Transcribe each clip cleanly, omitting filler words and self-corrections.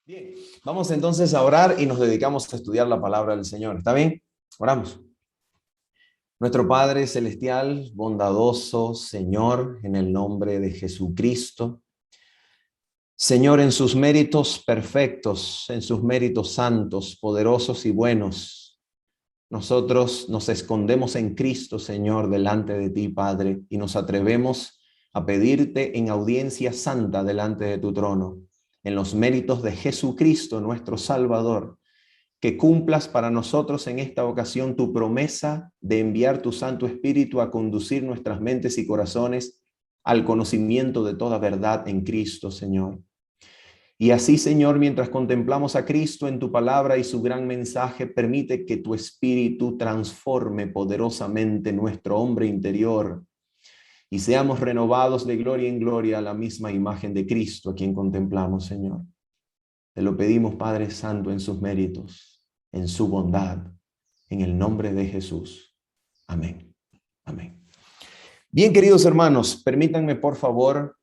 Bien, vamos entonces a orar y nos dedicamos a estudiar la palabra del Señor. ¿Está bien? Oramos. Nuestro Padre Celestial, bondadoso Señor, en el nombre de Jesucristo. Señor, en sus méritos perfectos, en sus méritos santos, poderosos y buenos, nosotros nos escondemos en Cristo, Señor, delante de ti, Padre, y nos atrevemos a pedirte en audiencia santa delante de tu trono, en los méritos de Jesucristo, nuestro Salvador, que cumplas para nosotros en esta ocasión tu promesa de enviar tu Santo Espíritu a conducir nuestras mentes y corazones al conocimiento de toda verdad en Cristo, Señor. Y así, Señor, mientras contemplamos a Cristo en tu palabra y su gran mensaje, permite que tu Espíritu transforme poderosamente nuestro hombre interior y seamos renovados de gloria en gloria a la misma imagen de Cristo, a quien contemplamos, Señor. Te lo pedimos, Padre Santo, en sus méritos, en su bondad, en el nombre de Jesús. Amén. Amén. Bien, queridos hermanos, permítanme, por favor,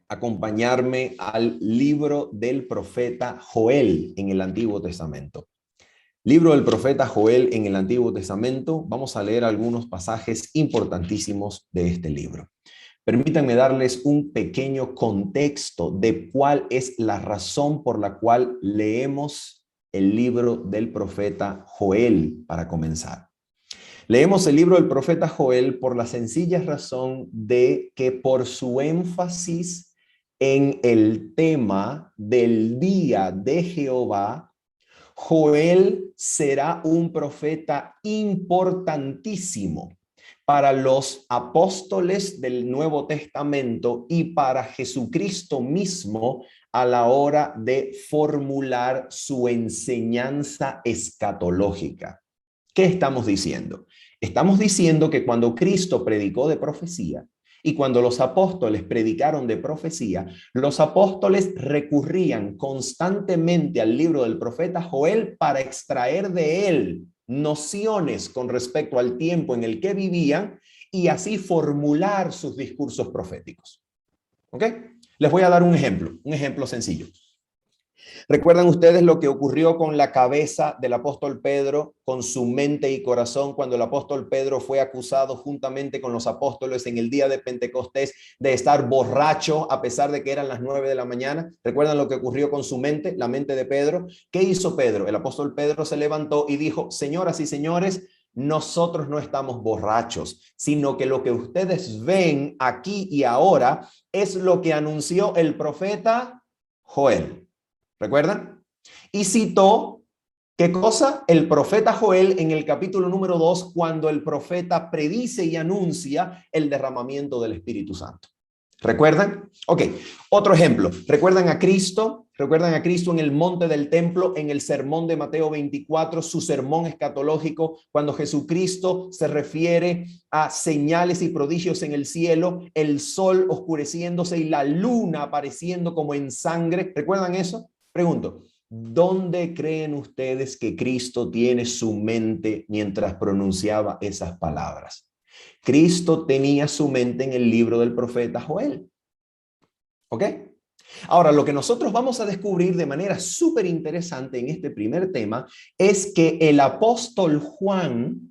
acompañarme al libro del profeta Joel en el Antiguo Testamento. Libro del profeta Joel en el Antiguo Testamento. Vamos a leer algunos pasajes importantísimos de este libro. Permítanme darles un pequeño contexto de cuál es la razón por la cual leemos el libro del profeta Joel para comenzar. Leemos el libro del profeta Joel por la sencilla razón de que por su énfasis en el tema del día de Jehová, Joel será un profeta importantísimo para los apóstoles del Nuevo Testamento y para Jesucristo mismo a la hora de formular su enseñanza escatológica. ¿Qué estamos diciendo? Estamos diciendo que cuando Cristo predicó de profecía y cuando los apóstoles predicaron de profecía, los apóstoles recurrían constantemente al libro del profeta Joel para extraer de él nociones con respecto al tiempo en el que vivían y así formular sus discursos proféticos. ¿Ok? Les voy a dar un ejemplo sencillo. ¿Recuerdan ustedes lo que ocurrió con la cabeza del apóstol Pedro, con su mente y corazón, cuando el apóstol Pedro fue acusado juntamente con los apóstoles en el día de Pentecostés de estar borracho a pesar de que eran las 9 de la mañana? ¿Recuerdan lo que ocurrió con su mente, la mente de Pedro? ¿Qué hizo Pedro? El apóstol Pedro se levantó y dijo: señoras y señores, nosotros no estamos borrachos, sino que lo que ustedes ven aquí y ahora es lo que anunció el profeta Joel. ¿Recuerdan? Y citó, ¿qué cosa? El profeta Joel en el capítulo número 2, cuando el profeta predice y anuncia el derramamiento del Espíritu Santo. ¿Recuerdan? Ok, otro ejemplo. ¿Recuerdan a Cristo? ¿Recuerdan a Cristo en el monte del templo, en el sermón de Mateo 24, su sermón escatológico, cuando Jesucristo se refiere a señales y prodigios en el cielo, el sol oscureciéndose y la luna apareciendo como en sangre? ¿Recuerdan eso? Pregunto, ¿dónde creen ustedes que Cristo tiene su mente mientras pronunciaba esas palabras? Cristo tenía su mente en el libro del profeta Joel. ¿Ok? Ahora, lo que nosotros vamos a descubrir de manera súper interesante en este primer tema es que el apóstol Juan,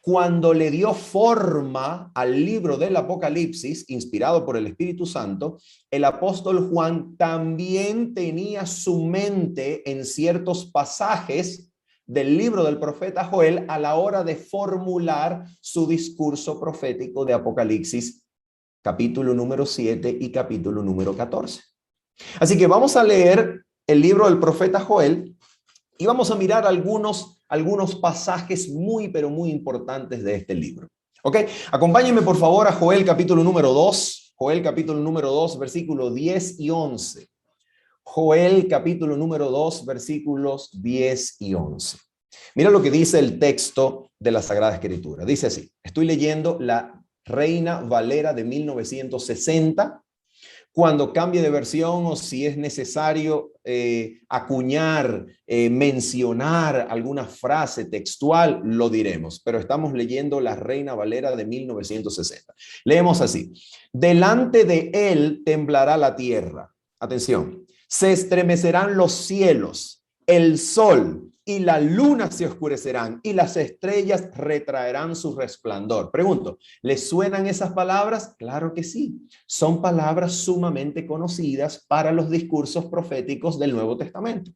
cuando le dio forma al libro del Apocalipsis, inspirado por el Espíritu Santo, el apóstol Juan también tenía su mente en ciertos pasajes del libro del profeta Joel a la hora de formular su discurso profético de Apocalipsis, capítulo número 7 y capítulo número 14. Así que vamos a leer el libro del profeta Joel y vamos a mirar algunos pasajes muy, pero muy importantes de este libro. ¿Ok? Acompáñenme, por favor, a Joel capítulo número 2. Joel capítulo número 2, versículos 10 y 11. Joel capítulo número 2, versículos 10 y 11. Mira lo que dice el texto de la Sagrada Escritura. Dice así, estoy leyendo la Reina Valera de 1960. Cuando cambie de versión o si es necesario acuñar, mencionar alguna frase textual, lo diremos. Pero estamos leyendo la Reina Valera de 1960. Leemos así. Delante de él temblará la tierra. Atención. Se estremecerán los cielos, el sol y la luna se oscurecerán y las estrellas retraerán su resplandor. Pregunto, ¿les suenan esas palabras? Claro que sí. Son palabras sumamente conocidas para los discursos proféticos del Nuevo Testamento.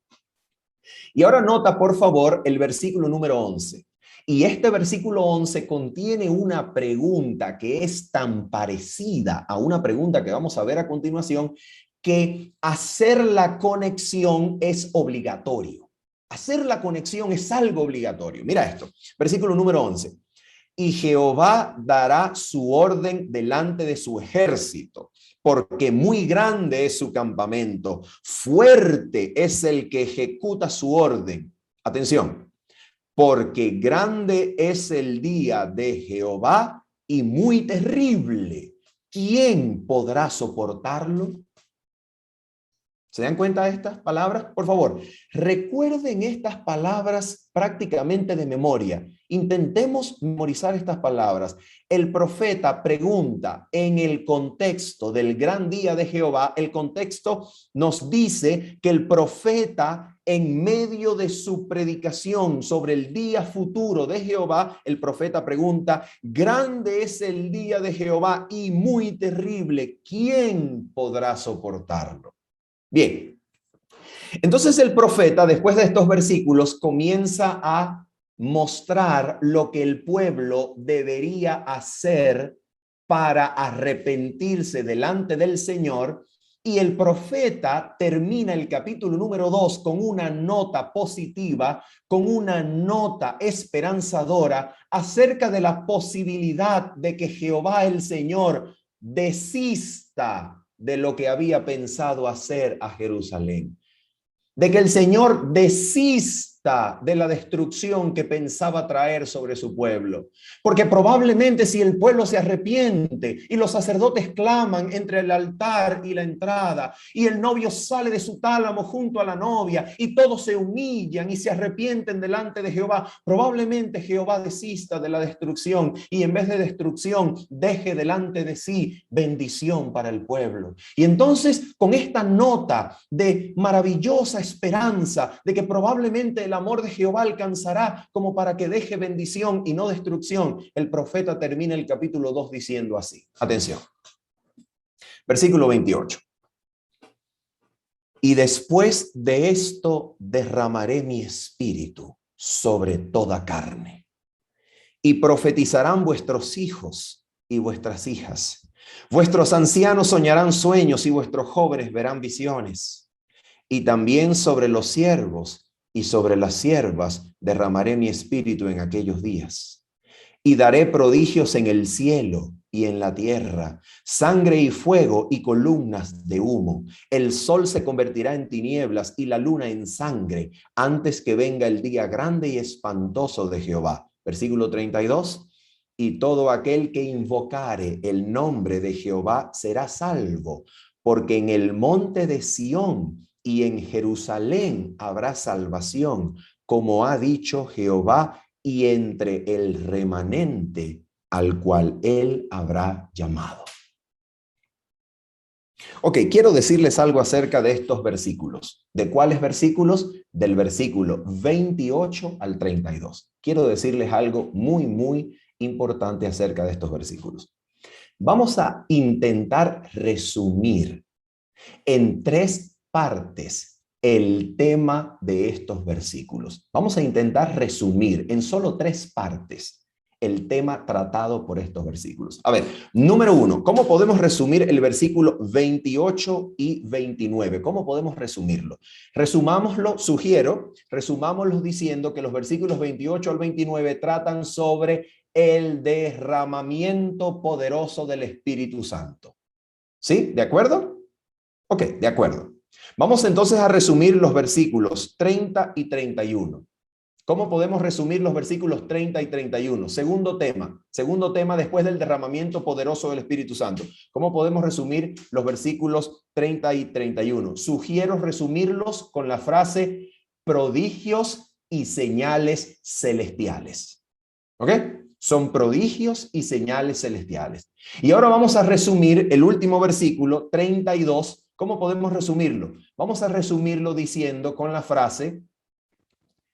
Y ahora nota, por favor, el versículo número 11. Y este versículo 11 contiene una pregunta que es tan parecida a una pregunta que vamos a ver a continuación, que hacer la conexión es obligatorio. Hacer la conexión es algo obligatorio. Mira esto, versículo número 11. Y Jehová dará su orden delante de su ejército, porque muy grande es su campamento, fuerte es el que ejecuta su orden. Atención, porque grande es el día de Jehová y muy terrible. ¿Quién podrá soportarlo? ¿Se dan cuenta de estas palabras? Por favor, recuerden estas palabras prácticamente de memoria. Intentemos memorizar estas palabras. El profeta pregunta en el contexto del gran día de Jehová. El contexto nos dice que el profeta, en medio de su predicación sobre el día futuro de Jehová, el profeta pregunta: grande es el día de Jehová y muy terrible. ¿Quién podrá soportarlo? Bien, entonces el profeta, después de estos versículos, comienza a mostrar lo que el pueblo debería hacer para arrepentirse delante del Señor, y el profeta termina el capítulo número 2 con una nota positiva, con una nota esperanzadora acerca de la posibilidad de que Jehová el Señor desista de lo que había pensado hacer a Jerusalén, de que el Señor desista de la destrucción que pensaba traer sobre su pueblo. Porque probablemente si el pueblo se arrepiente y los sacerdotes claman entre el altar y la entrada, y el novio sale de su tálamo junto a la novia, y todos se humillan y se arrepienten delante de Jehová, probablemente Jehová desista de la destrucción y en vez de destrucción deje delante de sí bendición para el pueblo. Y entonces, con esta nota de maravillosa esperanza de que probablemente el amor de Jehová alcanzará como para que deje bendición y no destrucción, el profeta termina el capítulo 2 diciendo así. Atención. Versículo 28. Y después de esto derramaré mi espíritu sobre toda carne, y profetizarán vuestros hijos y vuestras hijas. Vuestros ancianos soñarán sueños y vuestros jóvenes verán visiones. Y también sobre los siervos y sobre las siervas derramaré mi espíritu en aquellos días. Y daré prodigios en el cielo y en la tierra, sangre y fuego y columnas de humo. El sol se convertirá en tinieblas y la luna en sangre, antes que venga el día grande y espantoso de Jehová. Versículo 32. Y todo aquel que invocare el nombre de Jehová será salvo, porque en el monte de Sión y en Jerusalén habrá salvación, como ha dicho Jehová, y entre el remanente al cual él habrá llamado. Ok, quiero decirles algo acerca de estos versículos. ¿De cuáles versículos? Del versículo 28 al 32. Quiero decirles algo muy importante acerca de estos versículos. Vamos a intentar resumir en 3 partes el tema de estos versículos. Vamos a intentar resumir en solo 3 partes el tema tratado por estos versículos. A ver, número 1, ¿cómo podemos resumir el versículo 28 y 29? ¿Cómo podemos resumirlo? Resumámoslo, resumámoslo diciendo que los versículos 28 al 29 tratan sobre el derramamiento poderoso del Espíritu Santo. ¿Sí? ¿De acuerdo? Ok, de acuerdo. Vamos entonces a resumir los versículos 30 y 31. ¿Cómo podemos resumir los versículos 30 y 31? Segundo tema después del derramamiento poderoso del Espíritu Santo. ¿Cómo podemos resumir los versículos 30 y 31? Sugiero resumirlos con la frase prodigios y señales celestiales. ¿Ok? Son prodigios y señales celestiales. Y ahora vamos a resumir el último versículo 32 ¿Cómo podemos resumirlo? Vamos a resumirlo diciendo con la frase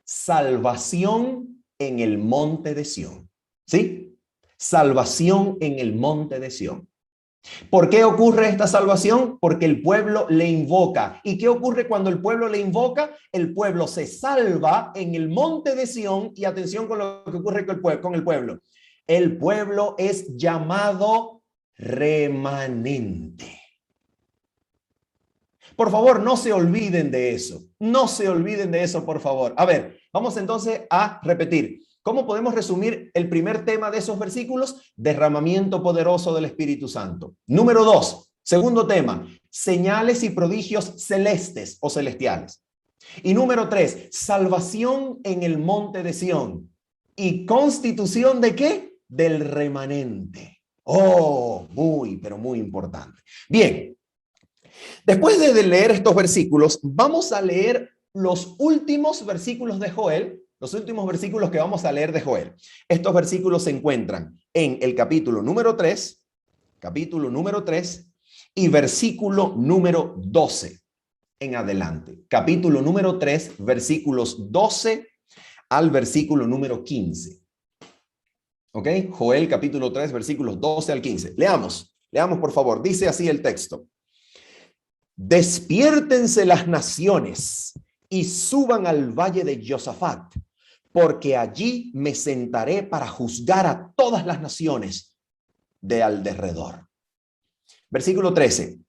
salvación en el monte de Sión. ¿Sí? Salvación en el monte de Sión. ¿Por qué ocurre esta salvación? Porque el pueblo le invoca. ¿Y qué ocurre cuando el pueblo le invoca? El pueblo se salva en el monte de Sión. Y atención con lo que ocurre con el pueblo. El pueblo es llamado remanente. Por favor, no se olviden de eso. No se olviden de eso, por favor. A ver, vamos entonces a repetir. ¿Cómo podemos resumir el primer tema de esos versículos? Derramamiento poderoso del Espíritu Santo. Número 2, segundo tema, señales y prodigios celestes o celestiales. Y número 3, salvación en el monte de Sión. ¿Y constitución de qué? Del remanente. Oh, muy, pero muy importante. Bien, después de leer estos versículos, vamos a leer los últimos versículos de Joel. Los últimos versículos que vamos a leer de Joel. Estos versículos se encuentran en el capítulo número 3 y versículo número 12 en adelante. Capítulo número 3, versículos 12 al versículo número 15. ¿Ok? Joel capítulo 3, versículos 12 al 15. Leamos por favor. Dice así el texto. Despiértense las naciones y suban al valle de Josafat, porque allí me sentaré para juzgar a todas las naciones de alrededor. Versículo 13.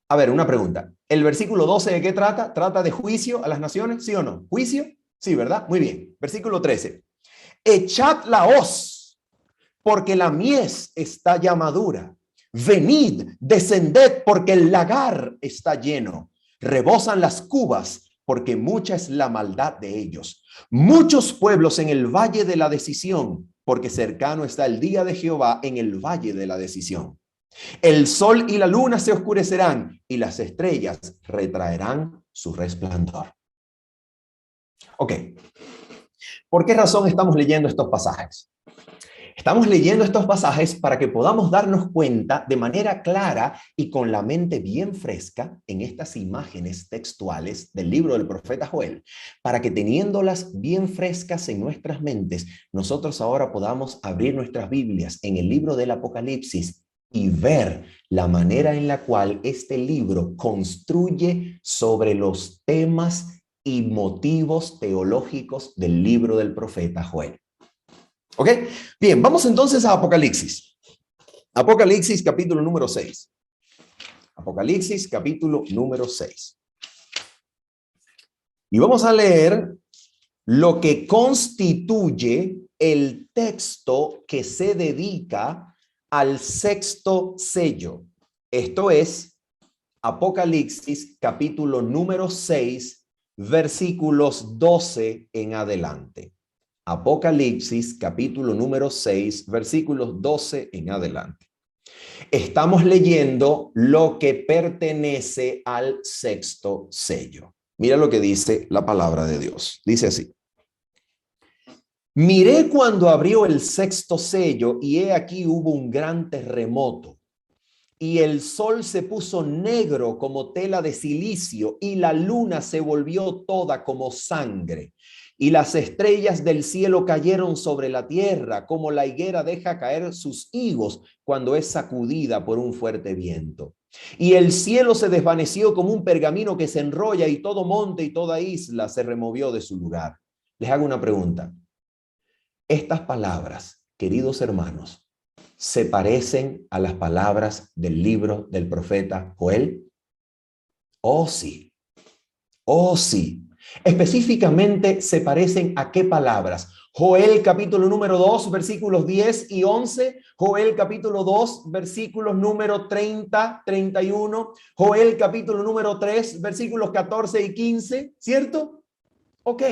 A ver, una pregunta. ¿El versículo 12 de qué trata? ¿Trata de juicio a las naciones? ¿Sí o no? ¿Juicio? Sí, ¿verdad? Muy bien. Versículo 13. Echad la hoz, porque la mies está ya madura. Venid, descended, porque el lagar está lleno. Rebosan las cubas, porque mucha es la maldad de ellos. Muchos pueblos en el valle de la decisión, porque cercano está el día de Jehová en el valle de la decisión. El sol y la luna se oscurecerán, y las estrellas retraerán su resplandor. Ok. ¿Por qué razón estamos leyendo estos pasajes? Estamos leyendo estos pasajes para que podamos darnos cuenta de manera clara y con la mente bien fresca en estas imágenes textuales del libro del profeta Joel, para que teniéndolas bien frescas en nuestras mentes, nosotros ahora podamos abrir nuestras Biblias en el libro del Apocalipsis y ver la manera en la cual este libro construye sobre los temas y motivos teológicos del libro del profeta Joel. ¿Ok? Bien, vamos entonces a Apocalipsis. Apocalipsis capítulo número 6. Apocalipsis capítulo número 6. Y vamos a leer lo que constituye el texto que se dedica al sexto sello. Esto es Apocalipsis capítulo número 6, versículos 12 en adelante. Apocalipsis capítulo número 6, versículos 12 en adelante. Estamos leyendo lo que pertenece al sexto sello. Mira lo que dice la palabra de Dios. Dice así. Miré cuando abrió el sexto sello y he aquí hubo un gran terremoto. Y el sol se puso negro como tela de silicio y la luna se volvió toda como sangre. Y las estrellas del cielo cayeron sobre la tierra, como la higuera deja caer sus higos cuando es sacudida por un fuerte viento. Y el cielo se desvaneció como un pergamino que se enrolla, y todo monte y toda isla se removió de su lugar. Les hago una pregunta. Estas palabras, queridos hermanos, ¿se parecen a las palabras del libro del profeta Joel? Oh, sí. Oh, sí. Específicamente, ¿se parecen a qué palabras? Joel capítulo número 2, versículos 10 y 11. Joel capítulo 2, versículos número 30, 31. Joel capítulo número 3, versículos 14 y 15. ¿Cierto? Ok.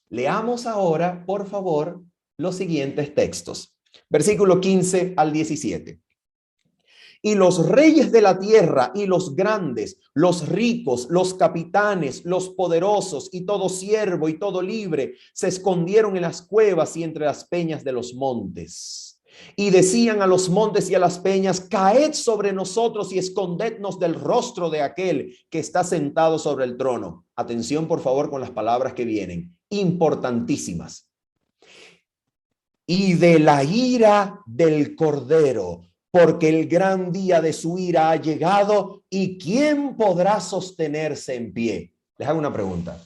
Leamos ahora, por favor, los siguientes textos. Versículo 15 al 17. Y los reyes de la tierra y los grandes, los ricos, los capitanes, los poderosos y todo siervo y todo libre se escondieron en las cuevas y entre las peñas de los montes. Y decían a los montes y a las peñas: caed sobre nosotros y escondednos del rostro de aquel que está sentado sobre el trono. Atención, por favor, con las palabras que vienen, importantísimas. Y de la ira del Cordero, porque el gran día de su ira ha llegado, y ¿quién podrá sostenerse en pie? Les hago una pregunta.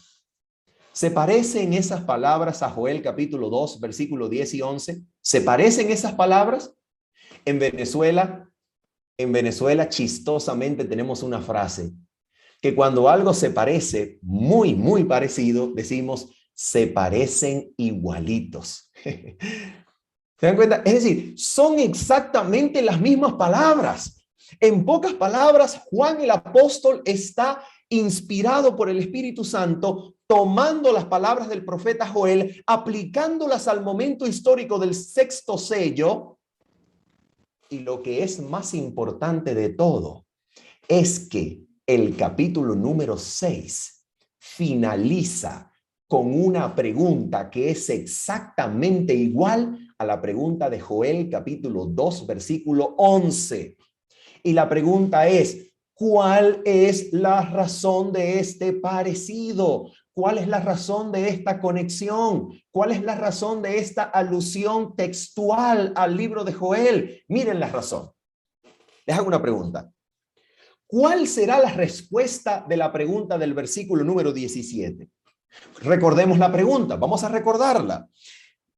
¿Se parecen esas palabras a Joel capítulo 2, versículo 10 y 11? ¿Se parecen esas palabras? En Venezuela, chistosamente tenemos una frase que cuando algo se parece muy, muy parecido, decimos: se parecen igualitos. ¿Se dan cuenta? Es decir, son exactamente las mismas palabras. En pocas palabras, Juan el apóstol está inspirado por el Espíritu Santo, tomando las palabras del profeta Joel, aplicándolas al momento histórico del sexto sello. Y lo que es más importante de todo es que el capítulo número 6 finaliza con una pregunta que es exactamente igual a la pregunta de Joel capítulo 2, versículo 11. Y la pregunta es: ¿cuál es la razón de este parecido? ¿Cuál es la razón de esta conexión? ¿Cuál es la razón de esta alusión textual al libro de Joel? Miren la razón. Les hago una pregunta. ¿Cuál será la respuesta de la pregunta del versículo número 17? Recordemos la pregunta, vamos a recordarla.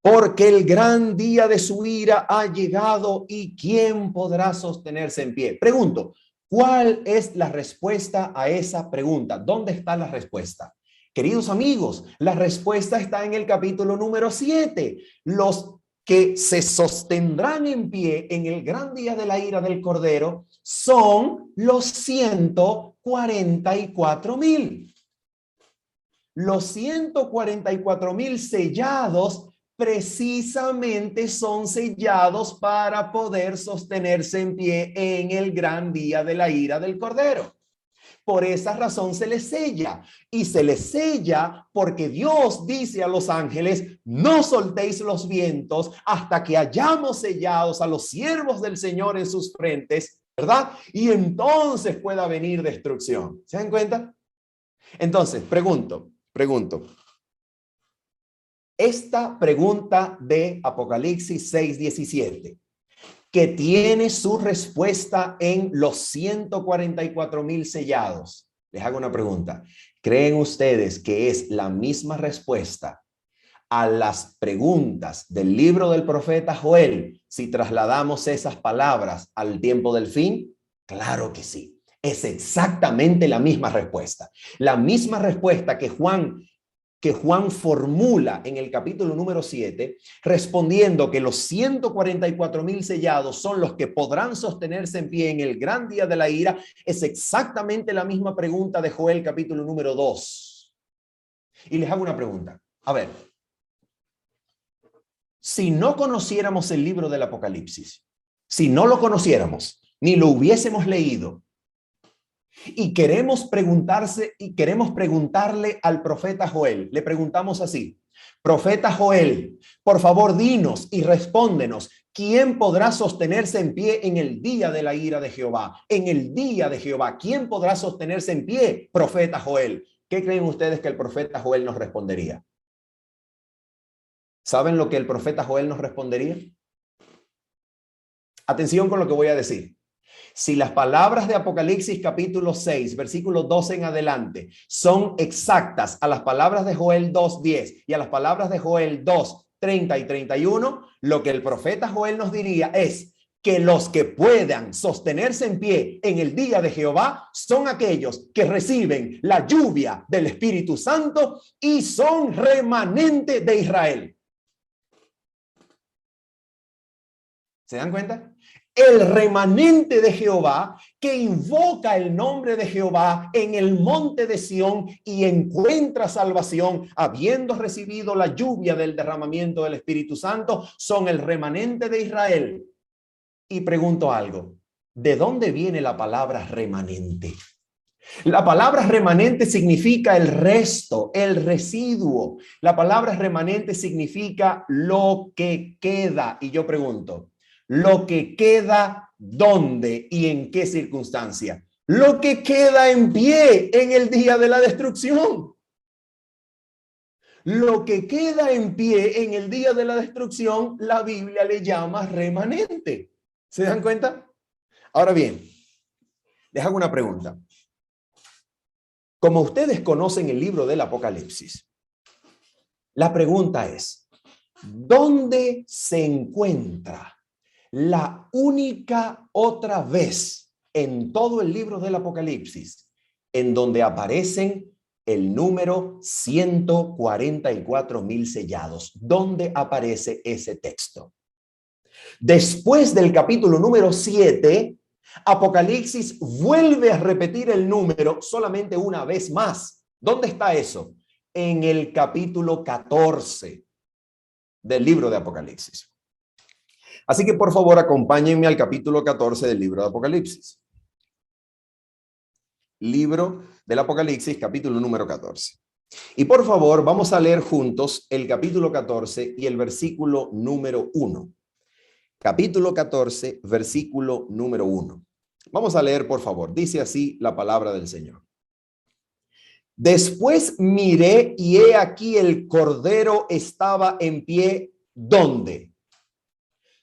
Porque el gran día de su ira ha llegado, y ¿quién podrá sostenerse en pie? Pregunto, ¿cuál es la respuesta a esa pregunta? ¿Dónde está la respuesta? Queridos amigos, la respuesta está en el capítulo número 7. Los que se sostendrán en pie en el gran día de la ira del Cordero son los 144,000. Los 144,000 sellados precisamente son sellados para poder sostenerse en pie en el gran día de la ira del Cordero. Por esa razón se les sella, y se les sella porque Dios dice a los ángeles: no soltéis los vientos hasta que hayamos sellados a los siervos del Señor en sus frentes, ¿verdad? Y entonces pueda venir destrucción. ¿Se dan cuenta? Entonces, pregunto, esta pregunta de Apocalipsis 6:17, que tiene su respuesta en los 144,000 sellados. Les hago una pregunta. ¿Creen ustedes que es la misma respuesta a las preguntas del libro del profeta Joel si trasladamos esas palabras al tiempo del fin? Claro que sí. Es exactamente la misma respuesta. La misma respuesta que Juan formula en el capítulo número 7, respondiendo que los 144,000 sellados son los que podrán sostenerse en pie en el gran día de la ira, es exactamente la misma pregunta de Joel capítulo número 2. Y les hago una pregunta. A ver, si no conociéramos el libro del Apocalipsis, si no lo conociéramos, ni lo hubiésemos leído, y queremos preguntarle al profeta Joel, le preguntamos así: profeta Joel, por favor dinos y respóndenos, ¿quién podrá sostenerse en pie en el día de la ira de Jehová? En el día de Jehová, ¿quién podrá sostenerse en pie, profeta Joel? ¿Qué creen ustedes que el profeta Joel nos respondería? ¿Saben lo que el profeta Joel nos respondería? Atención con lo que voy a decir. Si las palabras de Apocalipsis capítulo 6, versículo 12 en adelante, son exactas a las palabras de Joel 2:10 y a las palabras de Joel 2:30 y 31, lo que el profeta Joel nos diría es que los que puedan sostenerse en pie en el día de Jehová son aquellos que reciben la lluvia del Espíritu Santo y son remanente de Israel. ¿Se dan cuenta? El remanente de Jehová que invoca el nombre de Jehová en el monte de Sión y encuentra salvación, habiendo recibido la lluvia del derramamiento del Espíritu Santo, son el remanente de Israel. Y pregunto algo: ¿de dónde viene la palabra remanente? La palabra remanente significa el resto, el residuo. La palabra remanente significa lo que queda. Y yo pregunto, Lo que queda, ¿dónde y en qué circunstancia? Lo que queda en pie en el día de la destrucción. Lo que queda en pie en el día de la destrucción, la Biblia le llama remanente. ¿Se dan cuenta? Ahora bien, les hago una pregunta. Como ustedes conocen el libro del Apocalipsis, la pregunta es, ¿dónde se encuentra la única otra vez en todo el libro del Apocalipsis en donde aparecen el número 144,000 sellados? ¿Dónde aparece ese texto? Después del capítulo número 7, Apocalipsis vuelve a repetir el número solamente una vez más. ¿Dónde está eso? En el capítulo 14 del libro de Apocalipsis. Así que por favor acompáñenme al capítulo 14 del libro de Apocalipsis. Libro del Apocalipsis, capítulo número 14. Y por favor vamos a leer juntos el capítulo 14 y el versículo número 1. Capítulo 14, versículo número 1. Vamos a leer, por favor. Dice así la palabra del Señor. Después miré y he aquí el Cordero estaba en pie. ¿Dónde?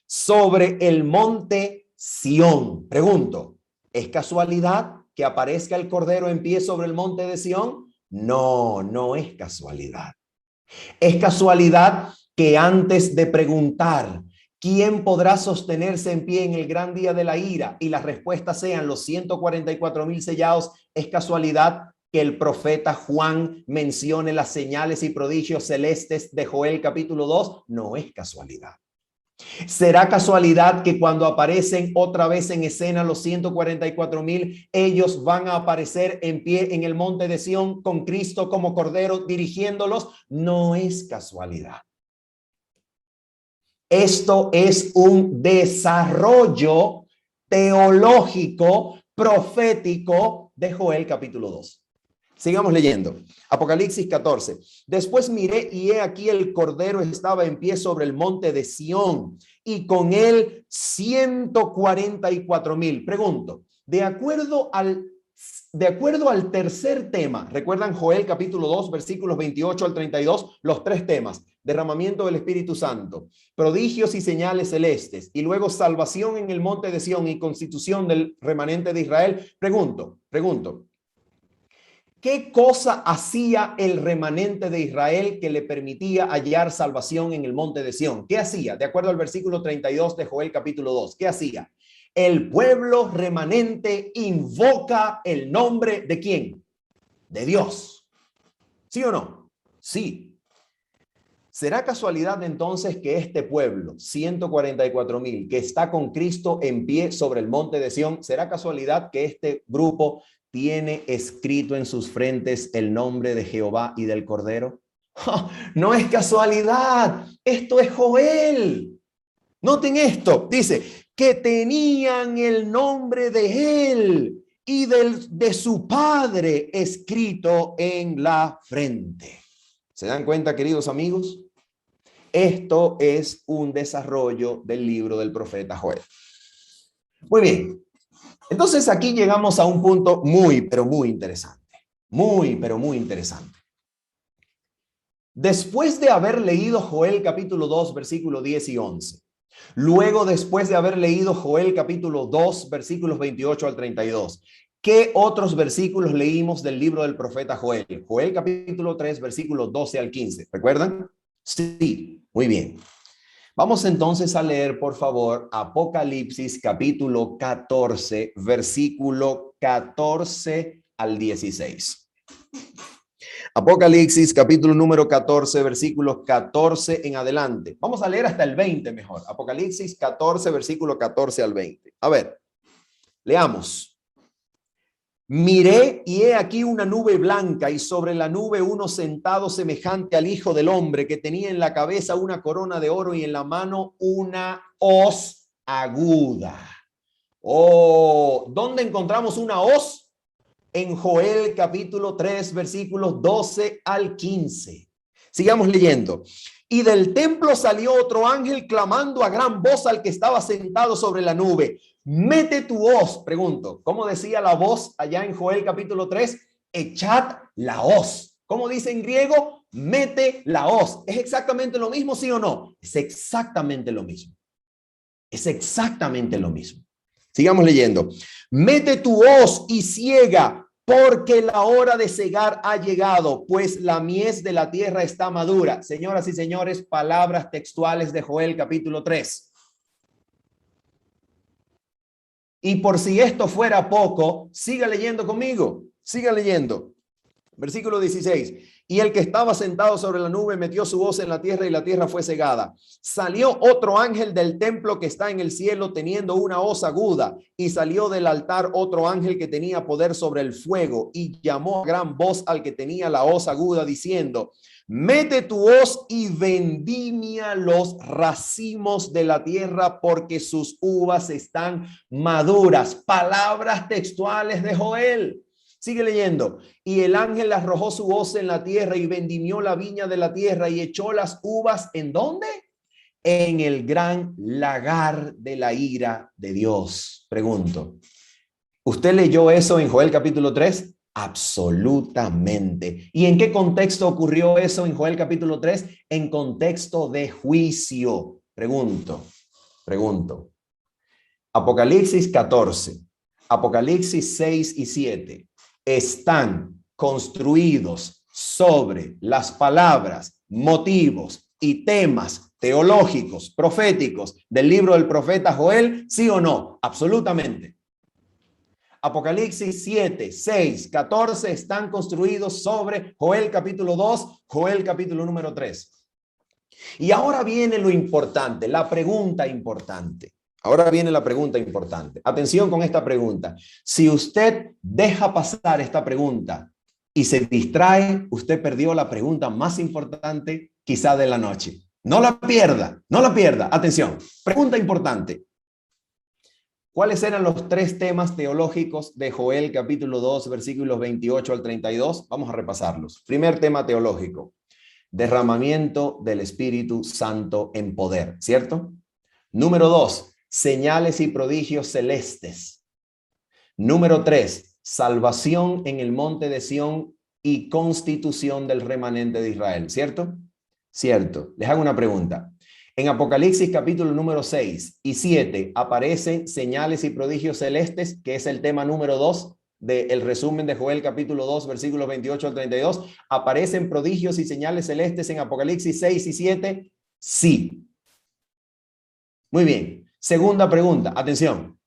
Sobre el monte Sión. Pregunto, ¿es casualidad que aparezca el Cordero en pie sobre el monte de Sión? No, no es casualidad. Es casualidad que antes de preguntar ¿quién podrá sostenerse en pie en el gran día de la ira? Y las respuestas sean los 144,000 sellados. ¿Es casualidad que el profeta Juan mencione las señales y prodigios celestes de Joel capítulo 2? No es casualidad. ¿Será casualidad que cuando aparecen otra vez en escena los 144,000, ellos van a aparecer en pie en el monte de Sión con Cristo como Cordero dirigiéndolos? No es casualidad. Esto es un desarrollo teológico, profético de Joel capítulo 2. Sigamos leyendo. Apocalipsis 14. Después miré y he aquí el Cordero estaba en pie sobre el monte de Sión y con él 144,000. Pregunto, de acuerdo al tercer tema, ¿recuerdan Joel capítulo 2, versículos 28 al 32? Los tres temas: derramamiento del Espíritu Santo, prodigios y señales celestes, y luego salvación en el monte de Sión y constitución del remanente de Israel. Pregunto, ¿qué cosa hacía el remanente de Israel que le permitía hallar salvación en el monte de Sión? ¿Qué hacía? De acuerdo al versículo 32 de Joel capítulo 2, ¿qué hacía? El pueblo remanente invoca el nombre ¿de quién? De Dios. ¿Sí o no? Sí. ¿Será casualidad entonces que este pueblo, 144,000, que está con Cristo en pie sobre el monte de Sión, será casualidad que este grupo tiene escrito en sus frentes el nombre de Jehová y del Cordero? ¡Oh! No es casualidad, esto es Joel. Noten esto, dice que tenían el nombre de él y de su padre escrito en la frente. ¿Se dan cuenta, queridos amigos? Esto es un desarrollo del libro del profeta Joel. Muy bien. Entonces aquí llegamos a un punto muy, pero muy interesante. Muy, pero muy interesante. Después de haber leído Joel capítulo 2, versículo 10 y 11. Luego, después de haber leído Joel capítulo 2, versículos 28 al 32. ¿Qué otros versículos leímos del libro del profeta Joel? Joel capítulo 3, versículos 12 al 15. ¿Recuerdan? Sí, muy bien. Vamos entonces a leer, por favor, Apocalipsis capítulo 14, versículo 14 al 16. Apocalipsis capítulo número 14, versículos 14 en adelante. Vamos a leer hasta el 20 mejor. Apocalipsis 14, versículo 14 al 20. A ver, leamos. Miré y he aquí una nube blanca y sobre la nube uno sentado semejante al Hijo del Hombre, que tenía en la cabeza una corona de oro y en la mano una hoz aguda. Oh, ¿dónde encontramos una hoz? En Joel capítulo 3, versículos 12 al 15. Sigamos leyendo. Y del templo salió otro ángel clamando a gran voz al que estaba sentado sobre la nube. Mete tu hoz, pregunto. ¿Cómo decía la voz allá en Joel capítulo 3? Echad la hoz. ¿Cómo dice en griego? Mete la hoz. ¿Es exactamente lo mismo, sí o no? Es exactamente lo mismo. Es exactamente lo mismo. Sigamos leyendo. Mete tu hoz y ciega, porque la hora de cegar ha llegado, pues la mies de la tierra está madura. Señoras y señores, palabras textuales de Joel capítulo 3. Y por si esto fuera poco, siga leyendo conmigo, siga leyendo. Versículo 16. Y el que estaba sentado sobre la nube metió su voz en la tierra y la tierra fue cegada. Salió otro ángel del templo que está en el cielo teniendo una hoz aguda. Y salió del altar otro ángel que tenía poder sobre el fuego y llamó a gran voz al que tenía la hoz aguda diciendo: mete tu hoz y vendimia los racimos de la tierra porque sus uvas están maduras. Palabras textuales de Joel. Sigue leyendo. Y el ángel arrojó su hoz en la tierra y vendimió la viña de la tierra y echó las uvas ¿en dónde? En el gran lagar de la ira de Dios. Pregunto, ¿usted leyó eso en Joel capítulo 3? Absolutamente. ¿Y en qué contexto ocurrió eso en Joel capítulo 3? En contexto de juicio. Pregunto. Apocalipsis 14, Apocalipsis 6 y 7. Están construidos sobre las palabras, motivos y temas teológicos, proféticos del libro del profeta Joel, ¿sí o no? Absolutamente. Apocalipsis 7, 6, 14 están construidos sobre Joel capítulo 2, Joel capítulo número 3. Y ahora viene lo importante, la pregunta importante. Ahora viene la pregunta importante. Atención con esta pregunta. Si usted deja pasar esta pregunta y se distrae, usted perdió la pregunta más importante quizá de la noche. No la pierda, no la pierda. Atención, pregunta importante. ¿Cuáles eran los tres temas teológicos de Joel capítulo 2, versículos 28 al 32? Vamos a repasarlos. Primer tema teológico: derramamiento del Espíritu Santo en poder, ¿cierto? Número 2, señales y prodigios celestes. Número 3, salvación en el monte de Sión y constitución del remanente de Israel, ¿cierto? Cierto. Les hago una pregunta. En Apocalipsis capítulo número 6 y 7 aparecen señales y prodigios celestes, que es el tema número 2 del resumen de Joel capítulo 2, versículos 28 al 32. ¿Aparecen prodigios y señales celestes en Apocalipsis 6 y 7? Sí. Muy bien. Segunda pregunta, atención.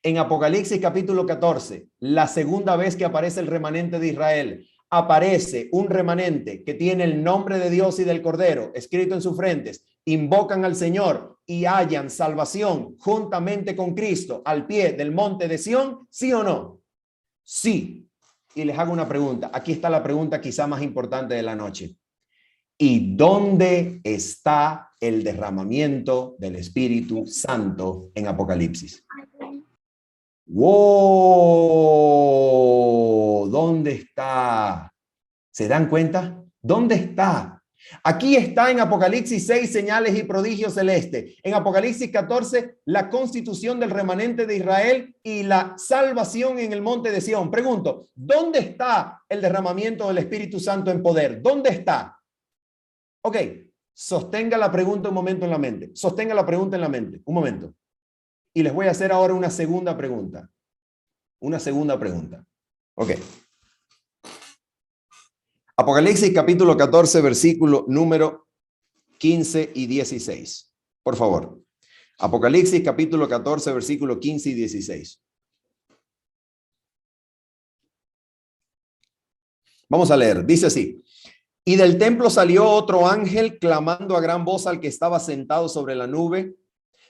En Apocalipsis capítulo 14, la segunda vez que aparece el remanente de Israel, aparece un remanente que tiene el nombre de Dios y del Cordero escrito en sus frentes, invocan al Señor y hallan salvación juntamente con Cristo al pie del monte de Sión, ¿sí o no? Sí. Y les hago una pregunta. Aquí está la pregunta quizá más importante de la noche. ¿Y dónde está el derramamiento del Espíritu Santo en Apocalipsis? ¡Wow! ¿Dónde está? ¿Se dan cuenta? ¿Dónde está? Aquí está en Apocalipsis 6, señales y prodigios celestes. En Apocalipsis 14, la constitución del remanente de Israel y la salvación en el monte de Sión. Pregunto, ¿dónde está el derramamiento del Espíritu Santo en poder? ¿Dónde está? Ok, sostenga la pregunta un momento en la mente. Sostenga la pregunta en la mente. Un momento. Y les voy a hacer ahora una segunda pregunta. Ok. Apocalipsis capítulo 14, versículo número 15 y 16. Por favor. Apocalipsis capítulo 14, versículo 15 y 16. Vamos a leer. Dice así. Y del templo salió otro ángel clamando a gran voz al que estaba sentado sobre la nube: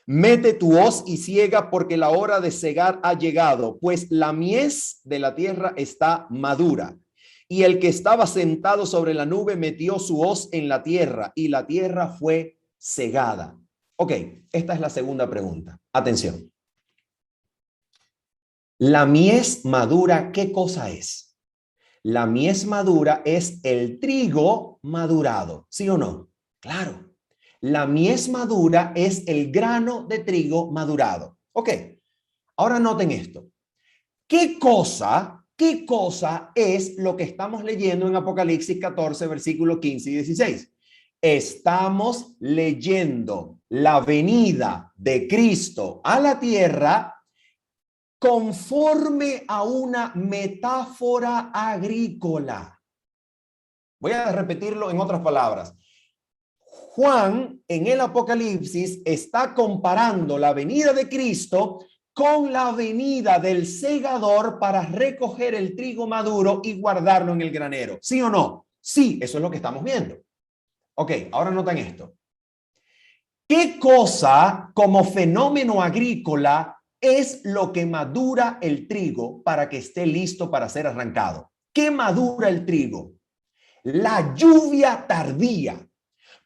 mete tu hoz y ciega, porque la hora de cegar ha llegado, pues la mies de la tierra está madura. Y el que estaba sentado sobre la nube metió su hoz en la tierra y la tierra fue cegada. Ok, esta es la segunda pregunta. Atención. La mies madura, ¿qué cosa es? La mies madura es el trigo madurado, ¿sí o no? Claro. La mies madura es el grano de trigo madurado. Ok, ahora noten esto. ¿Qué cosa es lo que estamos leyendo en Apocalipsis 14, versículos 15 y 16? Estamos leyendo la venida de Cristo a la tierra conforme a una metáfora agrícola. Voy a repetirlo en otras palabras. Juan en el Apocalipsis está comparando la venida de Cristo con la venida del segador para recoger el trigo maduro y guardarlo en el granero. ¿Sí o no? Sí, eso es lo que estamos viendo. Ok, ahora noten esto. ¿Qué cosa como fenómeno agrícola es lo que madura el trigo para que esté listo para ser arrancado? ¿Qué madura el trigo? La lluvia tardía,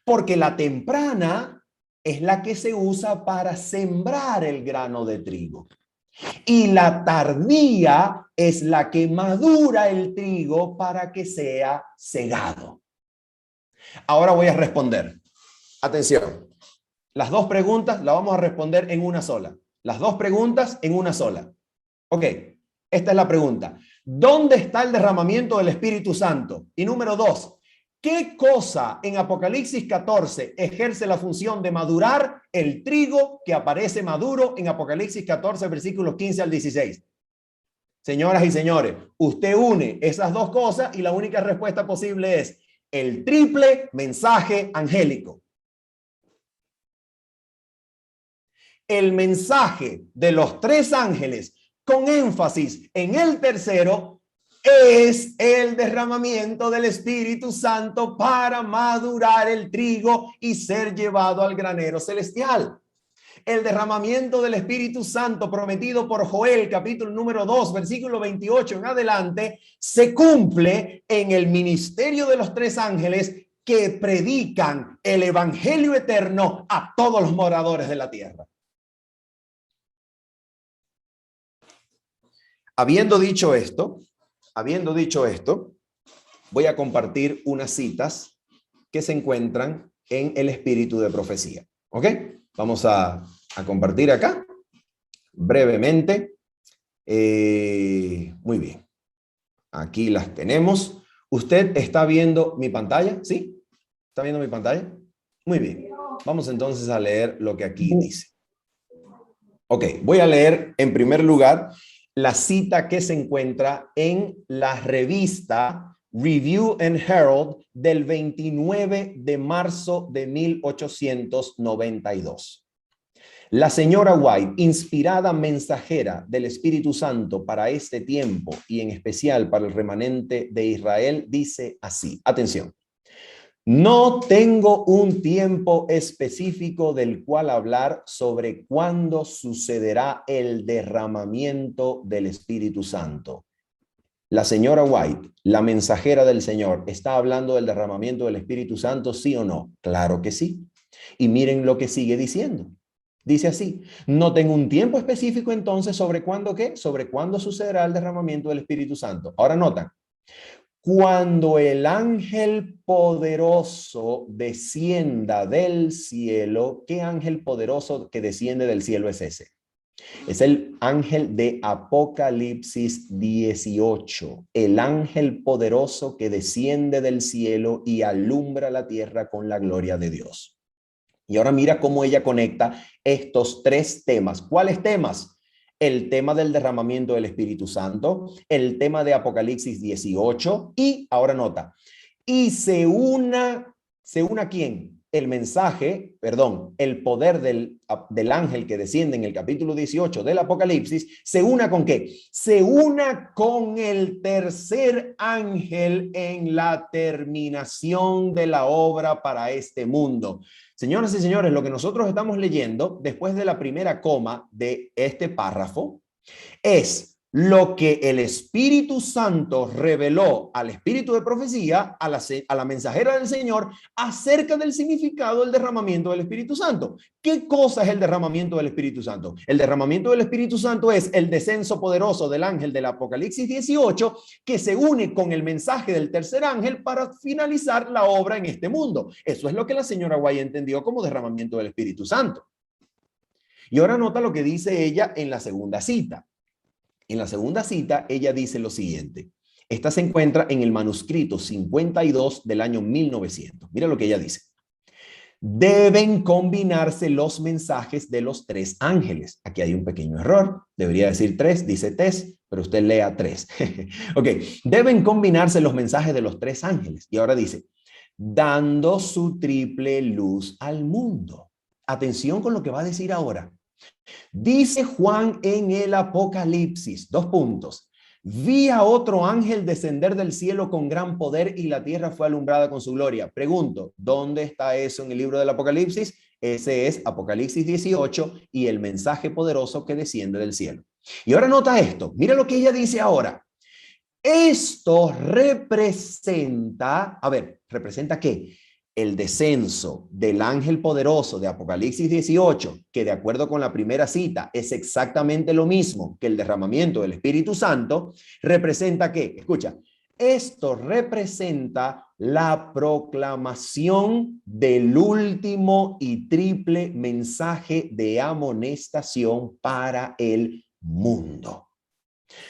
porque la temprana es la que se usa para sembrar el grano de trigo. Y la tardía es la que madura el trigo para que sea segado. Ahora voy a responder. Atención. Las dos preguntas las vamos a responder en una sola. Las dos preguntas en una sola. Ok, esta es la pregunta. ¿Dónde está el derramamiento del Espíritu Santo? Y número dos, ¿qué cosa en Apocalipsis 14 ejerce la función de madurar el trigo que aparece maduro en Apocalipsis 14, versículos 15 al 16? Señoras y señores, usted une esas dos cosas y la única respuesta posible es el triple mensaje angélico. El mensaje de los tres ángeles con énfasis en el tercero es el derramamiento del Espíritu Santo para madurar el trigo y ser llevado al granero celestial. El derramamiento del Espíritu Santo prometido por Joel, capítulo número 2, versículo 28 en adelante, se cumple en el ministerio de los tres ángeles que predican el evangelio eterno a todos los moradores de la tierra. Habiendo dicho esto, voy a compartir unas citas que se encuentran en el espíritu de profecía. ¿Ok? Vamos a compartir acá brevemente. Muy bien. Aquí las tenemos. ¿Usted está viendo mi pantalla? ¿Sí? ¿Está viendo mi pantalla? Muy bien. Vamos entonces a leer lo que aquí dice. Ok, voy a leer en primer lugar la cita que se encuentra en la revista Review and Herald del 29 de marzo de 1892. La señora White, inspirada mensajera del Espíritu Santo para este tiempo y en especial para el remanente de Israel, dice así, atención. No tengo un tiempo específico del cual hablar sobre cuándo sucederá el derramamiento del Espíritu Santo. La señora White, la mensajera del Señor, ¿está hablando del derramamiento del Espíritu Santo, sí o no? Claro que sí. Y miren lo que sigue diciendo. Dice así, no tengo un tiempo específico entonces sobre cuándo qué, sobre cuándo sucederá el derramamiento del Espíritu Santo. Ahora notan. Cuando el ángel poderoso descienda del cielo, ¿qué ángel poderoso que desciende del cielo es ese? Es el ángel de Apocalipsis 18, el ángel poderoso que desciende del cielo y alumbra la tierra con la gloria de Dios. Y ahora mira cómo ella conecta estos tres temas. ¿Cuáles temas? El tema del derramamiento del Espíritu Santo, el tema de Apocalipsis 18 y ahora nota, y se una ¿quién? El mensaje, el poder del ángel que desciende en el capítulo 18 del Apocalipsis, ¿se una con qué? Se una con el tercer ángel en la terminación de la obra para este mundo. Señoras y señores, lo que nosotros estamos leyendo después de la primera coma de este párrafo es lo que el Espíritu Santo reveló al espíritu de profecía, a la mensajera del Señor, acerca del significado del derramamiento del Espíritu Santo. ¿Qué cosa es el derramamiento del Espíritu Santo? El derramamiento del Espíritu Santo es el descenso poderoso del ángel del Apocalipsis 18, que se une con el mensaje del tercer ángel para finalizar la obra en este mundo. Eso es lo que la señora White entendió como derramamiento del Espíritu Santo. Y ahora nota lo que dice ella en la segunda cita. En la segunda cita, ella dice lo siguiente. Esta se encuentra en el manuscrito 52 del año 1900. Mira lo que ella dice. Deben combinarse los mensajes de los tres ángeles. Aquí hay un pequeño error. Debería decir tres, dice tes, pero usted lea tres. Ok, deben combinarse los mensajes de los tres ángeles. Y ahora dice, dando su triple luz al mundo. Atención con lo que va a decir ahora. Dice Juan en el Apocalipsis, dos puntos. Vi a otro ángel descender del cielo con gran poder y la tierra fue alumbrada con su gloria. Pregunto, ¿dónde está eso en el libro del Apocalipsis? Ese es Apocalipsis 18 y el mensaje poderoso que desciende del cielo. Y ahora nota esto, mira lo que ella dice ahora. Esto representa, ¿representa qué? El descenso del ángel poderoso de Apocalipsis 18, que de acuerdo con la primera cita es exactamente lo mismo que el derramamiento del Espíritu Santo, representa ¿qué? Escucha, esto representa la proclamación del último y triple mensaje de amonestación para el mundo.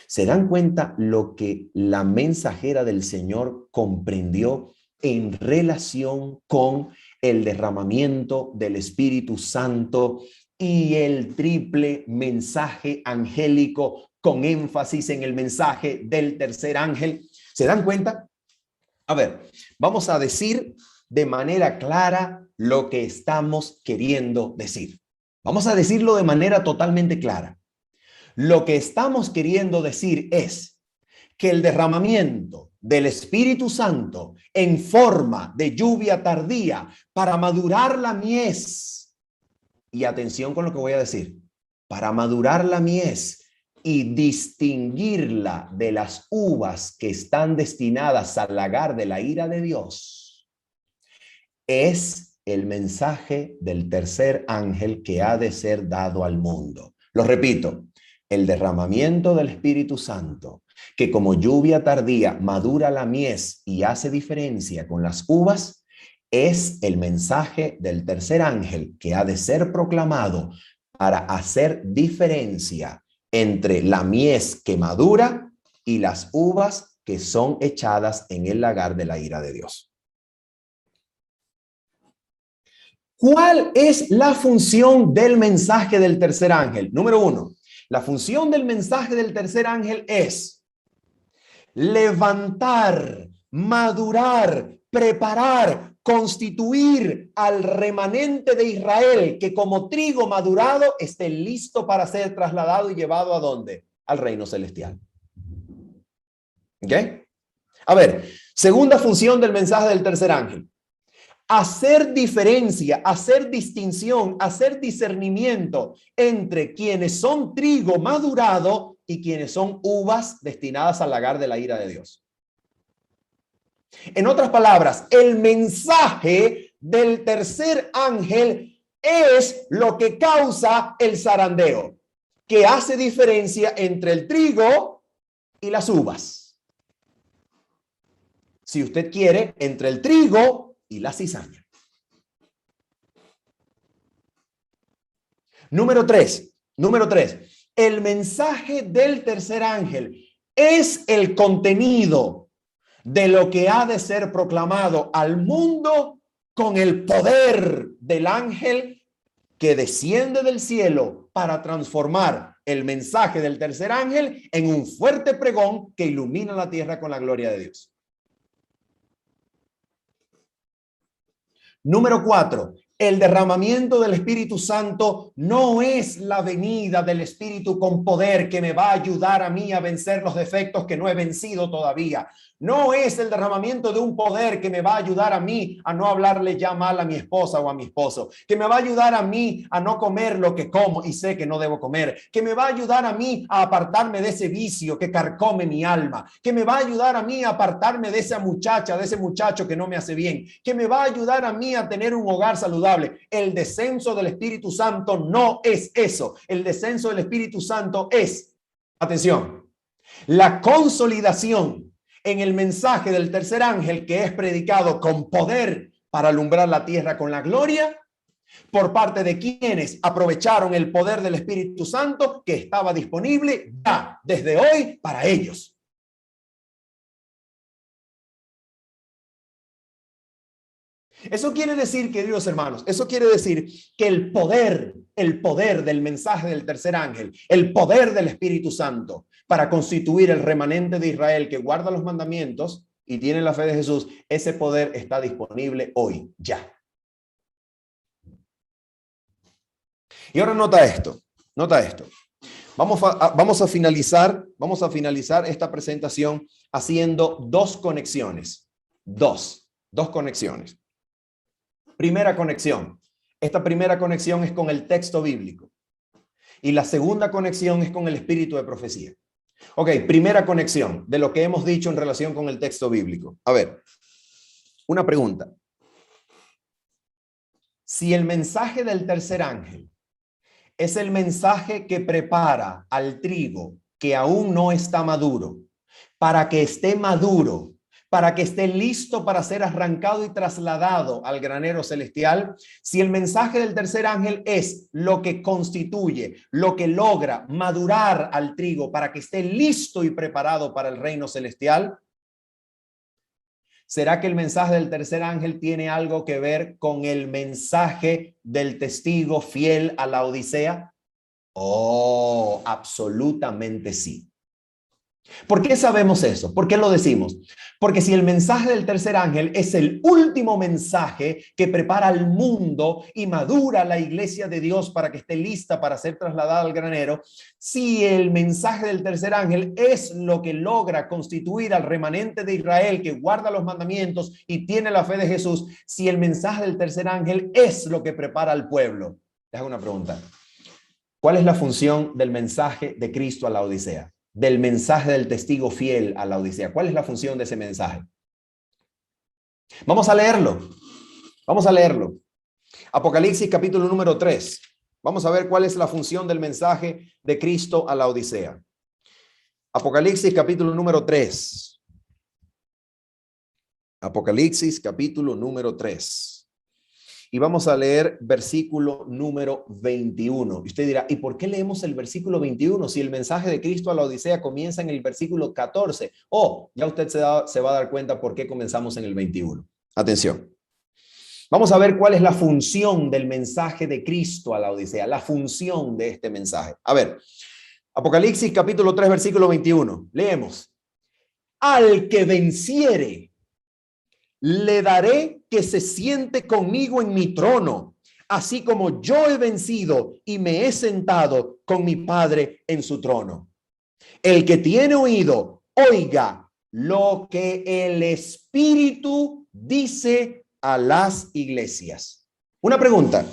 ¿Se dan cuenta lo que la mensajera del Señor comprendió en relación con el derramamiento del Espíritu Santo y el triple mensaje angélico con énfasis en el mensaje del tercer ángel? ¿Se dan cuenta? A ver, vamos a decir de manera clara lo que estamos queriendo decir. Vamos a decirlo de manera totalmente clara. Lo que estamos queriendo decir es que el derramamiento del Espíritu Santo en forma de lluvia tardía para madurar la mies, y atención con lo que voy a decir, para madurar la mies y distinguirla de las uvas que están destinadas al lagar de la ira de Dios, es el mensaje del tercer ángel que ha de ser dado al mundo. Lo repito, el derramamiento del Espíritu Santo, que como lluvia tardía madura la mies y hace diferencia con las uvas, es el mensaje del tercer ángel que ha de ser proclamado para hacer diferencia entre la mies que madura y las uvas que son echadas en el lagar de la ira de Dios. ¿Cuál es la función del mensaje del tercer ángel? Número uno, la función del mensaje del tercer ángel es levantar, madurar, preparar, constituir al remanente de Israel que como trigo madurado esté listo para ser trasladado y llevado ¿a dónde? Al reino celestial. ¿Ok? A ver, segunda función del mensaje del tercer ángel. Hacer diferencia, hacer distinción, hacer discernimiento entre quienes son trigo madurado y quienes son uvas destinadas al lagar de la ira de Dios. En otras palabras, el mensaje del tercer ángel es lo que causa el zarandeo, que hace diferencia entre el trigo y las uvas. Si usted quiere, entre el trigo y la cizaña. Número tres. El mensaje del tercer ángel es el contenido de lo que ha de ser proclamado al mundo con el poder del ángel que desciende del cielo para transformar el mensaje del tercer ángel en un fuerte pregón que ilumina la tierra con la gloria de Dios. Número 4, El derramamiento del Espíritu Santo no es la venida del Espíritu con poder que me va a ayudar a mí a vencer los defectos que no he vencido todavía. No es el derramamiento de un poder que me va a ayudar a mí a no hablarle ya mal a mi esposa o a mi esposo, que me va a ayudar a mí a no comer lo que como y sé que no debo comer, que me va a ayudar a mí a apartarme de ese vicio que carcome mi alma, que me va a ayudar a mí a apartarme de esa muchacha, de ese muchacho que no me hace bien, que me va a ayudar a mí a tener un hogar saludable. El descenso del Espíritu Santo no es eso. El descenso del Espíritu Santo es, atención, la consolidación en el mensaje del tercer ángel que es predicado con poder para alumbrar la tierra con la gloria por parte de quienes aprovecharon el poder del Espíritu Santo que estaba disponible ya desde hoy para ellos. Eso quiere decir, queridos hermanos, eso quiere decir que el poder del mensaje del tercer ángel, el poder del Espíritu Santo para constituir el remanente de Israel que guarda los mandamientos y tiene la fe de Jesús, ese poder está disponible hoy, ya. Y ahora nota esto. Vamos a finalizar esta presentación haciendo dos conexiones. Dos conexiones. Primera conexión. Esta primera conexión es con el texto bíblico. Y la segunda conexión es con el espíritu de profecía. Ok, primera conexión de lo que hemos dicho en relación con el texto bíblico. A ver, una pregunta. Si el mensaje del tercer ángel es el mensaje que prepara al trigo que aún no está maduro, para que esté maduro, para que esté listo para ser arrancado y trasladado al granero celestial, si el mensaje del tercer ángel es lo que constituye, lo que logra madurar al trigo para que esté listo y preparado para el reino celestial, ¿será que el mensaje del tercer ángel tiene algo que ver con el mensaje del testigo fiel a la Odisea? Oh, absolutamente sí. ¿Por qué sabemos eso? ¿Por qué lo decimos? Porque si el mensaje del tercer ángel es el último mensaje que prepara al mundo y madura la iglesia de Dios para que esté lista para ser trasladada al granero, si el mensaje del tercer ángel es lo que logra constituir al remanente de Israel que guarda los mandamientos y tiene la fe de Jesús, si el mensaje del tercer ángel es lo que prepara al pueblo, les hago una pregunta. ¿Cuál es la función del mensaje de Cristo a la Odisea? Del mensaje del testigo fiel a la Odisea. ¿Cuál es la función de ese mensaje? Vamos a leerlo. Apocalipsis capítulo número 3. Vamos a ver cuál es la función del mensaje de Cristo a la Odisea. Apocalipsis capítulo número 3. Apocalipsis capítulo número 3. Y vamos a leer versículo número 21. Y usted dirá, ¿y por qué leemos el versículo 21 si el mensaje de Cristo a la Odisea comienza en el versículo 14? Oh, ya usted se va a dar cuenta por qué comenzamos en el 21. Atención. Vamos a ver cuál es la función del mensaje de Cristo a la Odisea, la función de este mensaje. A ver, Apocalipsis capítulo 3, versículo 21. Leemos. Al que venciere, le daré que se siente conmigo en mi trono, así como yo he vencido y me he sentado con mi Padre en su trono. El que tiene oído, oiga lo que el Espíritu dice a las iglesias. Una pregunta.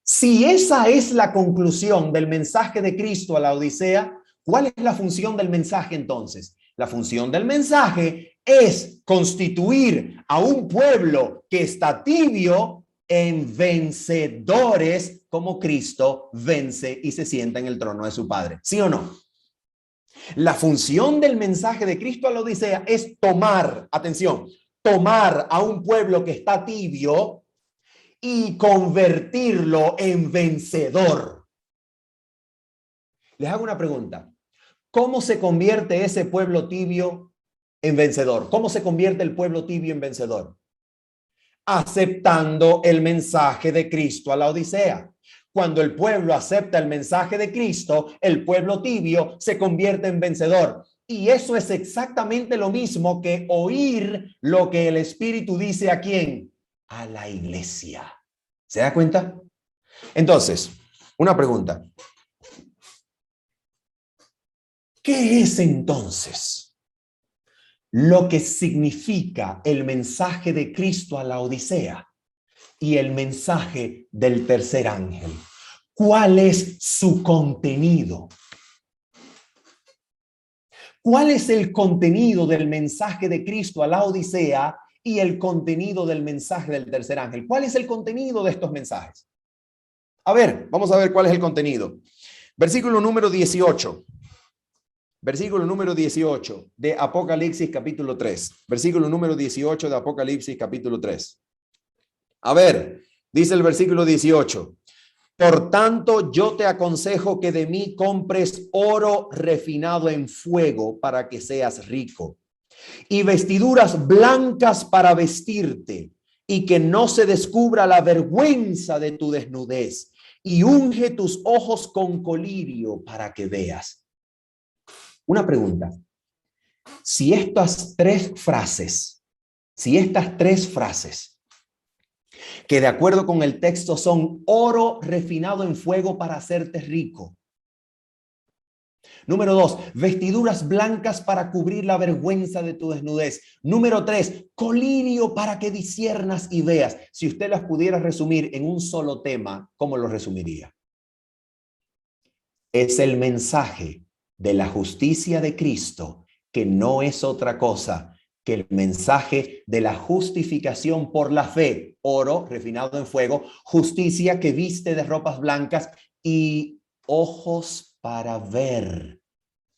Si esa es la conclusión del mensaje de Cristo a la Odisea, ¿cuál es la función del mensaje entonces? La función del mensaje es constituir a un pueblo que está tibio en vencedores como Cristo vence y se sienta en el trono de su Padre. ¿Sí o no? La función del mensaje de Cristo a la Odisea es tomar, atención, tomar a un pueblo que está tibio y convertirlo en vencedor. Les hago una pregunta. ¿Cómo se convierte ese pueblo tibio en vencedor? ¿Cómo se convierte el pueblo tibio en vencedor? Aceptando el mensaje de Cristo a la Odisea. Cuando el pueblo acepta el mensaje de Cristo, el pueblo tibio se convierte en vencedor. Y eso es exactamente lo mismo que oír lo que el Espíritu dice a quién. a la iglesia. ¿Se da cuenta? Entonces, una pregunta. ¿Qué es entonces lo que significa el mensaje de Cristo a la Odisea y el mensaje del tercer ángel? ¿Cuál es su contenido? ¿Cuál es el contenido del mensaje de Cristo a la Odisea y el contenido del mensaje del tercer ángel? ¿Cuál es el contenido de estos mensajes? A ver, vamos a ver cuál es el contenido. Versículo número 18. Versículo número 18 de Apocalipsis capítulo 3. Versículo número 18 de Apocalipsis capítulo 3. A ver, dice el versículo 18. Por tanto, yo te aconsejo que de mí compres oro refinado en fuego para que seas rico, y vestiduras blancas para vestirte, y que no se descubra la vergüenza de tu desnudez, y unge tus ojos con colirio para que veas. Una pregunta. Si estas tres frases, que de acuerdo con el texto son oro refinado en fuego para hacerte rico. Número 2, vestiduras blancas para cubrir la vergüenza de tu desnudez. Número 3, colirio para que disciernas y veas. Si usted las pudiera resumir en un solo tema, ¿cómo lo resumiría? Es el mensaje de la justicia de Cristo, que no es otra cosa que el mensaje de la justificación por la fe, oro refinado en fuego, justicia que viste de ropas blancas y ojos para ver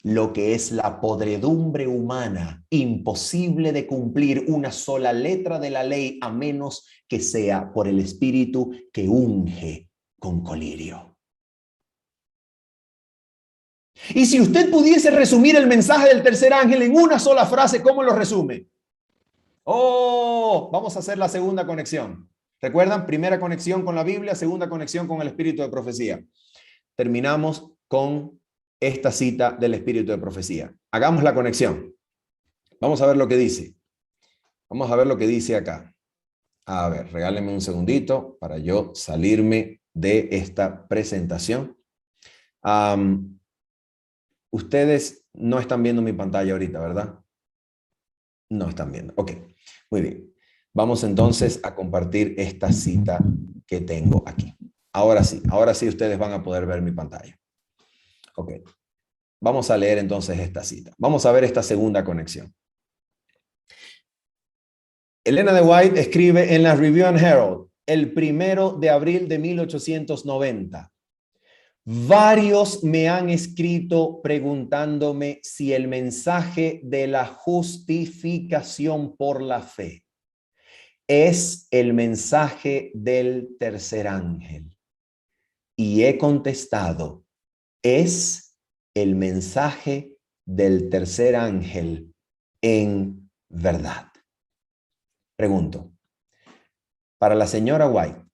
lo que es la podredumbre humana, imposible de cumplir una sola letra de la ley a menos que sea por el Espíritu que unge con colirio. Y si usted pudiese resumir el mensaje del tercer ángel en una sola frase, ¿cómo lo resume? Oh, vamos a hacer la segunda conexión. ¿Recuerdan? Primera conexión con la Biblia, segunda conexión con el espíritu de profecía. Terminamos con esta cita del espíritu de profecía. Hagamos la conexión. Vamos a ver lo que dice. Vamos a ver lo que dice acá. A ver, regálenme un segundito para yo salirme de esta presentación. Ustedes no están viendo mi pantalla ahorita, ¿verdad? No están viendo. Ok, muy bien. Vamos entonces a compartir esta cita que tengo aquí. Ahora sí ustedes van a poder ver mi pantalla. Ok, vamos a leer entonces esta cita. Vamos a ver esta segunda conexión. Elena de White escribe en la Review and Herald el 1 de abril de 1890. Varios me han escrito preguntándome si el mensaje de la justificación por la fe es el mensaje del tercer ángel. Y he contestado, es el mensaje del tercer ángel en verdad. Pregunto, para la señora White,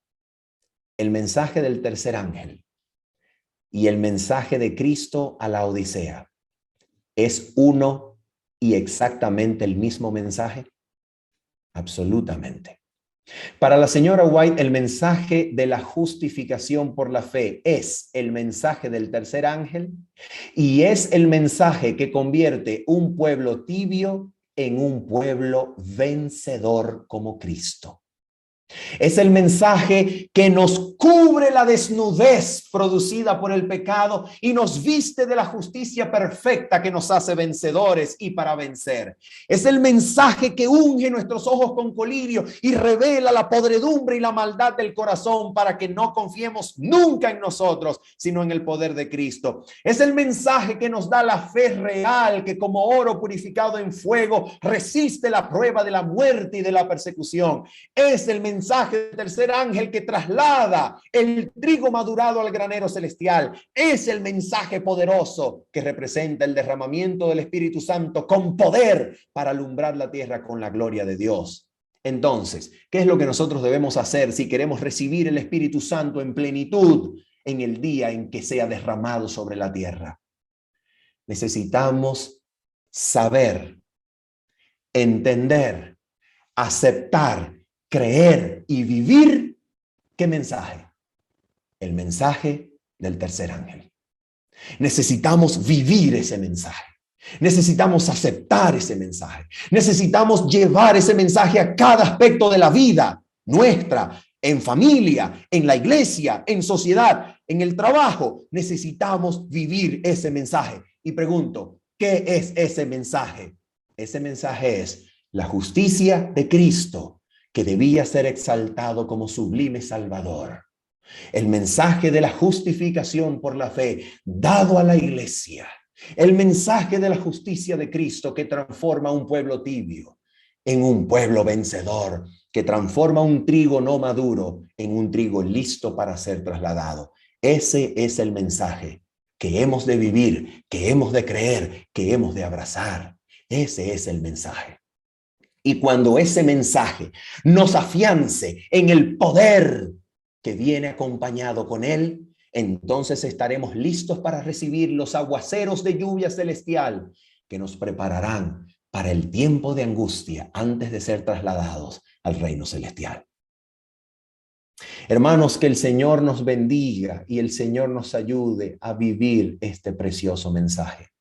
el mensaje del tercer ángel y el mensaje de Cristo a la Odisea, ¿es uno y exactamente el mismo mensaje? Absolutamente. Para la señora White, el mensaje de la justificación por la fe es el mensaje del tercer ángel y es el mensaje que convierte un pueblo tibio en un pueblo vencedor como Cristo. Es el mensaje que nos cubre la desnudez producida por el pecado y nos viste de la justicia perfecta que nos hace vencedores y para vencer. Es el mensaje que unge nuestros ojos con colirio y revela la podredumbre y la maldad del corazón para que no confiemos nunca en nosotros, sino en el poder de Cristo. Es el mensaje que nos da la fe real que como oro purificado en fuego resiste la prueba de la muerte y de la persecución. Es el mensaje del tercer ángel que traslada el trigo madurado al granero celestial. Es el mensaje poderoso que representa el derramamiento del Espíritu Santo con poder para alumbrar la tierra con la gloria de Dios. Entonces, ¿qué es lo que nosotros debemos hacer si queremos recibir el Espíritu Santo en plenitud en el día en que sea derramado sobre la tierra? Necesitamos saber, entender, aceptar creer y vivir, ¿qué mensaje? El mensaje del tercer ángel. Necesitamos vivir ese mensaje. Necesitamos aceptar ese mensaje. Necesitamos llevar ese mensaje a cada aspecto de la vida nuestra, en familia, en la iglesia, en sociedad, en el trabajo. Necesitamos vivir ese mensaje. Y pregunto, ¿qué es ese mensaje? Ese mensaje es la justicia de Cristo, que debía ser exaltado como sublime Salvador. El mensaje de la justificación por la fe dado a la iglesia. El mensaje de la justicia de Cristo que transforma un pueblo tibio en un pueblo vencedor, que transforma un trigo no maduro en un trigo listo para ser trasladado. Ese es el mensaje que hemos de vivir, que hemos de creer, que hemos de abrazar. Ese es el mensaje. Y cuando ese mensaje nos afiance en el poder que viene acompañado con él, entonces estaremos listos para recibir los aguaceros de lluvia celestial que nos prepararán para el tiempo de angustia antes de ser trasladados al reino celestial. Hermanos, que el Señor nos bendiga y el Señor nos ayude a vivir este precioso mensaje.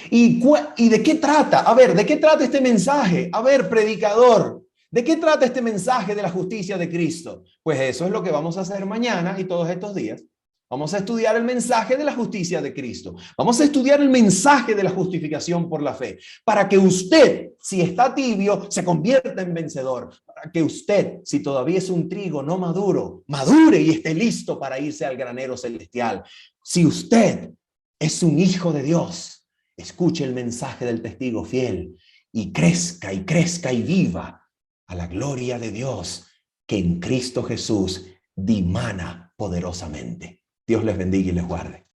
¿Y de qué trata? A ver, ¿de qué trata este mensaje? A ver, predicador, ¿de qué trata este mensaje de la justicia de Cristo? Pues eso es lo que vamos a hacer mañana y todos estos días. Vamos a estudiar el mensaje de la justicia de Cristo. Vamos a estudiar el mensaje de la justificación por la fe, para que usted, si está tibio, se convierta en vencedor. Para que usted, si todavía es un trigo no maduro, madure y esté listo para irse al granero celestial. Si usted es un hijo de Dios, escuche el mensaje del testigo fiel y crezca y viva a la gloria de Dios que en Cristo Jesús dimana poderosamente. Dios les bendiga y les guarde.